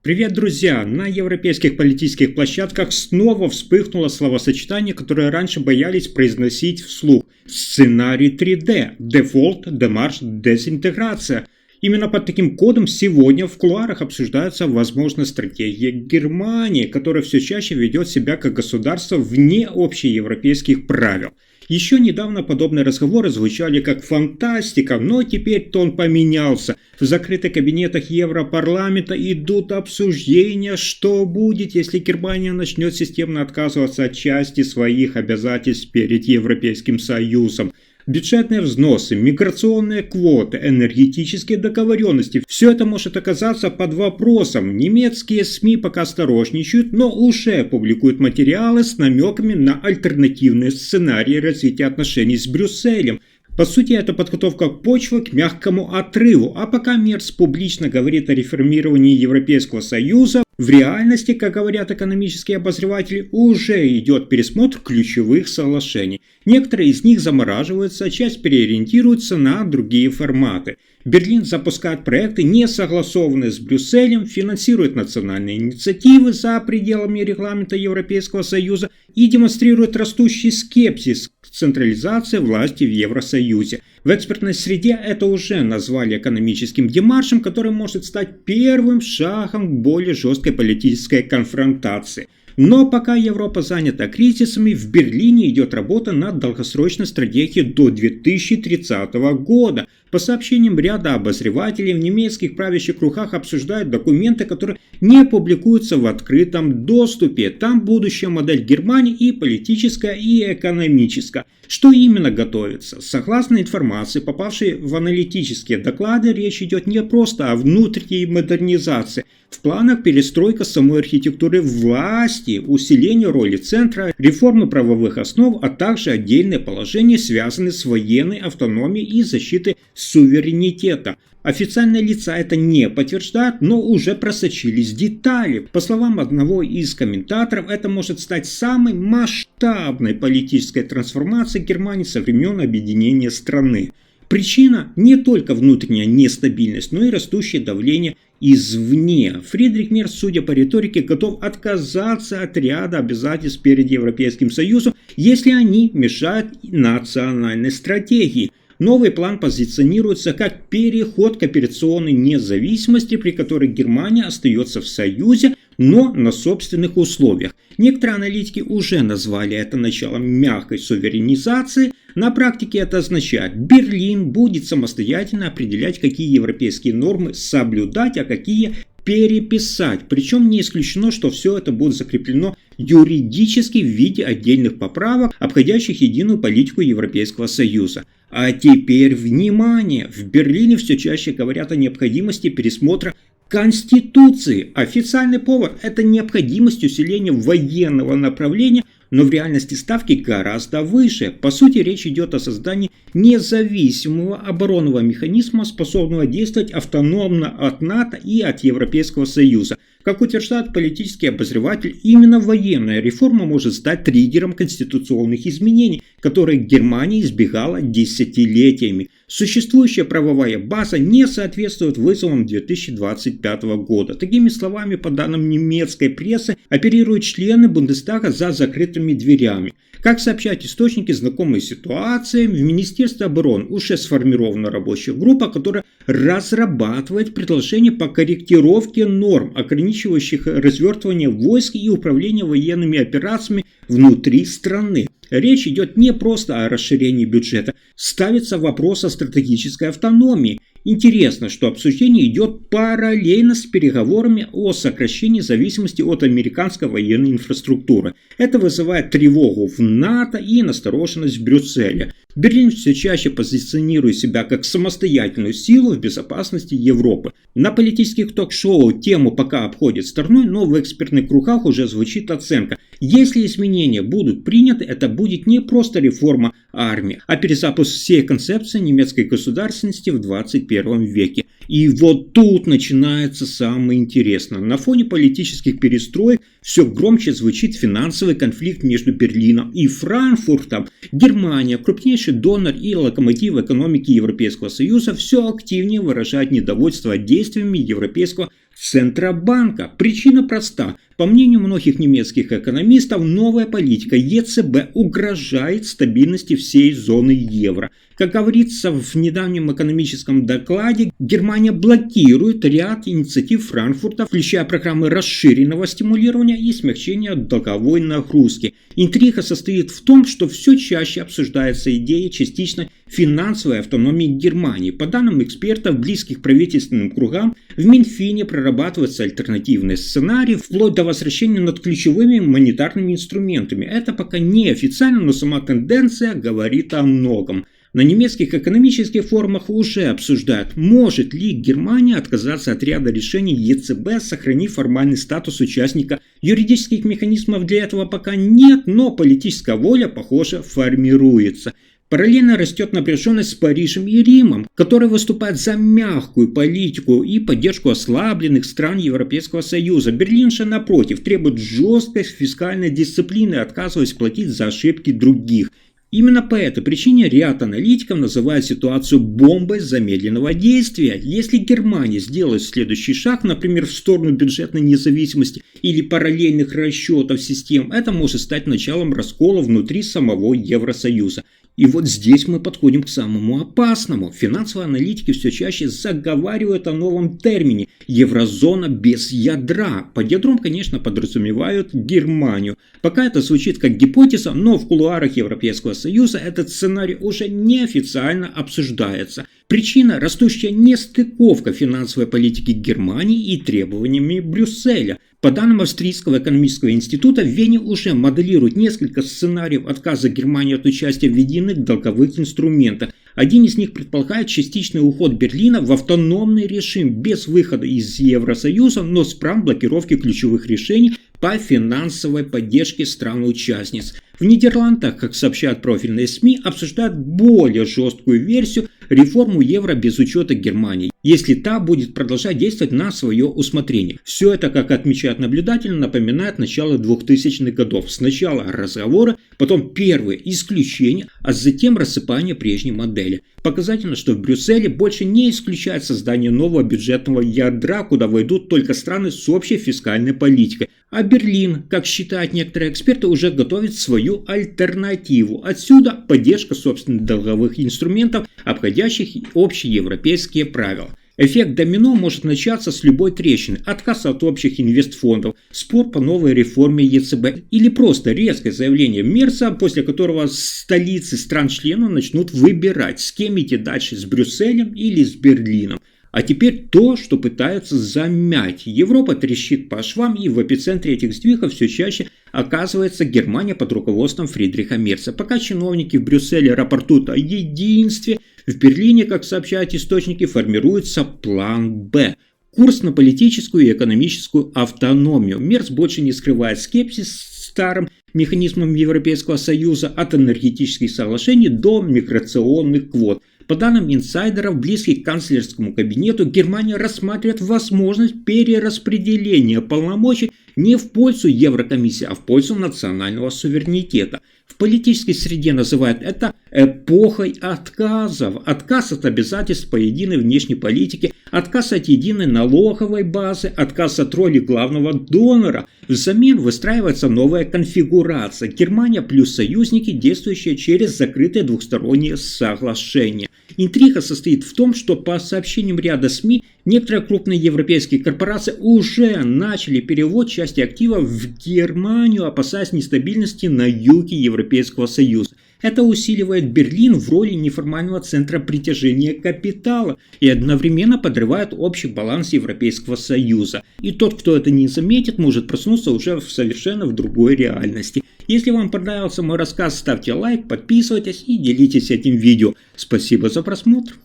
Привет, друзья! На европейских политических площадках снова вспыхнуло словосочетание, которое раньше боялись произносить вслух. Сценарий 3D. Дефолт, демарш, дезинтеграция. Именно под таким кодом сегодня в кулуарах обсуждается возможная стратегия Германии, которая все чаще ведет себя как государство вне общеевропейских правил. Еще недавно подобные разговоры звучали как фантастика, но теперь тон поменялся. В закрытых кабинетах Европарламента идут обсуждения, что будет, если Германия начнет системно отказываться от части своих обязательств перед Европейским Союзом. Бюджетные взносы, миграционные квоты, энергетические договоренности – все это может оказаться под вопросом. Немецкие СМИ пока осторожничают, но уже публикуют материалы с намеками на альтернативные сценарии развития отношений с Брюсселем. По сути, это подготовка почвы к мягкому отрыву, а пока Мерц публично говорит о реформировании Европейского Союза, в реальности, как говорят экономические обозреватели, уже идет пересмотр ключевых соглашений. Некоторые из них замораживаются, а часть переориентируется на другие форматы. Берлин запускает проекты, не согласованные с Брюсселем, финансирует национальные инициативы за пределами регламента Европейского Союза и демонстрирует растущий скепсис к централизации власти в Евросоюзе. В экспертной среде это уже назвали экономическим демаршем, который может стать первым шагом к более жесткой политической конфронтации. Но пока Европа занята кризисами, в Берлине идет работа над долгосрочной стратегией до 2030 года. По сообщениям ряда обозревателей, в немецких правящих кругах обсуждают документы, которые не публикуются в открытом доступе. Там будущая модель Германии и политическая, и экономическая. Что именно готовится? Согласно информации, попавшей в аналитические доклады, речь идет не просто о внутренней модернизации. В планах перестройка самой архитектуры власти, усиление роли центра, реформы правовых основ, а также отдельные положения, связанные с военной автономией и защитой суверенитета. Официальные лица это не подтверждают, но уже просочились детали. По словам одного из комментаторов, это может стать самой масштабной политической трансформацией Германии со времен объединения страны. Причина не только внутренняя нестабильность, но и растущее давление извне. Фридрих Мерц, судя по риторике, готов отказаться от ряда обязательств перед Европейским Союзом, если они мешают национальной стратегии. Новый план позиционируется как переход к операционной независимости, при которой Германия остается в Союзе, но на собственных условиях. Некоторые аналитики уже назвали это началом мягкой суверенизации. На практике это означает, Берлин будет самостоятельно определять, какие европейские нормы соблюдать, а какие переписать. Причем не исключено, что все это будет закреплено юридически в виде отдельных поправок, обходящих единую политику Европейского Союза. А теперь внимание! В Берлине все чаще говорят о необходимости пересмотра Конституции. Официальный повод – это необходимость усиления военного направления, но в реальности ставки гораздо выше. По сути, речь идет о создании независимого оборонного механизма, способного действовать автономно от НАТО и от Европейского Союза. Как утверждает политический обозреватель, именно военная реформа может стать триггером конституционных изменений, которые Германия избегала десятилетиями. Существующая правовая база не соответствует вызовам 2025 года. Такими словами, по данным немецкой прессы, оперируют члены Бундестага за закрытыми дверями. Как сообщают источники, знакомые с ситуацией, в Министерстве обороны уже сформирована рабочая группа, которая разрабатывает предложения по корректировке норм, ограничивающих развертывание войск и управление военными операциями внутри страны. Речь идет не просто о расширении бюджета, ставится вопрос о стратегической автономии. Интересно, что обсуждение идет параллельно с переговорами о сокращении зависимости от американской военной инфраструктуры. Это вызывает тревогу в НАТО и настороженность в Брюсселе. Берлин все чаще позиционирует себя как самостоятельную силу в безопасности Европы. На политических ток-шоу тему пока обходит стороной, но в экспертных кругах уже звучит оценка. Если изменения будут приняты, это будет не просто реформа армии, а перезапуск всей концепции немецкой государственности в 21 веке. И вот тут начинается самое интересное. На фоне политических перестроек все громче звучит финансовый конфликт между Берлином и Франкфуртом. Германия, крупнейший донор и локомотив экономики Европейского Союза, все активнее выражает недовольство действиями Европейского Центробанка. Причина проста. По мнению многих немецких экономистов, новая политика ЕЦБ угрожает стабильности всей зоны евро. Как говорится в недавнем экономическом докладе, Германия блокирует ряд инициатив Франкфурта, включая программы расширенного стимулирования и смягчения долговой нагрузки. Интрига состоит в том, что все чаще обсуждается идея частично финансовой автономии Германии. По данным экспертов, близких правительственным кругам, в Минфине прорабатываются альтернативные сценарии, вплоть до возвращения над ключевыми монетарными инструментами. Это пока не официально, но сама тенденция говорит о многом. На немецких экономических форумах уже обсуждают, может ли Германия отказаться от ряда решений ЕЦБ, сохранив формальный статус участника. Юридических механизмов для этого пока нет, но политическая воля, похоже, формируется. Параллельно растет напряженность с Парижем и Римом, которые выступают за мягкую политику и поддержку ослабленных стран Европейского Союза. Берлин же, напротив, требует жесткой фискальной дисциплины, отказываясь платить за ошибки других. Именно по этой причине ряд аналитиков называют ситуацию бомбой замедленного действия. Если Германия сделает следующий шаг, например, в сторону бюджетной независимости или параллельных расчетов систем, это может стать началом раскола внутри самого Евросоюза. И вот здесь мы подходим к самому опасному. Финансовые аналитики все чаще заговаривают о новом термине «еврозона без ядра». Под ядром, конечно, подразумевают Германию. Пока это звучит как гипотеза, но в кулуарах Европейского Союза этот сценарий уже неофициально обсуждается. Причина – растущая нестыковка финансовой политики Германии и требованиями Брюсселя. По данным Австрийского экономического института, в Вене уже моделируют несколько сценариев отказа Германии от участия в единых долговых инструментах. Один из них предполагает частичный уход Берлина в автономный режим без выхода из Евросоюза, но с правом блокировки ключевых решений по финансовой поддержке стран-участниц. В Нидерландах, как сообщают профильные СМИ, обсуждают более жесткую версию реформу евро без учета Германии, если та будет продолжать действовать на свое усмотрение. Все это, как отмечают наблюдатели, напоминает начало 2000-х годов. Сначала разговоры, потом первые исключения, а затем рассыпание прежней модели. Показательно, что в Брюсселе больше не исключает создание нового бюджетного ядра, куда войдут только страны с общей фискальной политикой. А Берлин, как считают некоторые эксперты, уже готовит свою альтернативу. Отсюда поддержка собственных долговых инструментов, обходящих общеевропейские правила. Эффект домино может начаться с любой трещины, отказ от общих инвестфондов, спор по новой реформе ЕЦБ или просто резкое заявление Мерца, после которого столицы стран-членов начнут выбирать, с кем идти дальше, с Брюсселем или с Берлином. А теперь то, что пытаются замять. Европа трещит по швам, и в эпицентре этих сдвигов все чаще оказывается Германия под руководством Фридриха Мерца. Пока чиновники в Брюсселе рапортуют о единстве, в Берлине, как сообщают источники, формируется план «Б». Курс на политическую и экономическую автономию. Мерц больше не скрывает скепсис с старым механизмом Европейского Союза от энергетических соглашений до миграционных квот. По данным инсайдеров, близких к канцлерскому кабинету, Германия рассматривает возможность перераспределения полномочий не в пользу Еврокомиссии, а в пользу национального суверенитета. В политической среде называют это эпохой отказов. Отказ от обязательств по единой внешней политике, отказ от единой налоговой базы, отказ от роли главного донора. Взамен выстраивается новая конфигурация. Германия плюс союзники, действующие через закрытые двухсторонние соглашения. Интрига состоит в том, что по сообщениям ряда СМИ, некоторые крупные европейские корпорации уже начали перевод части активов в Германию, опасаясь нестабильности на юге Европейского Союза. Это усиливает Берлин в роли неформального центра притяжения капитала и одновременно подрывает общий баланс Европейского Союза. И тот, кто это не заметит, может проснуться уже совершенно в другой реальности. Если вам понравился мой рассказ, ставьте лайк, подписывайтесь и делитесь этим видео. Спасибо за просмотр.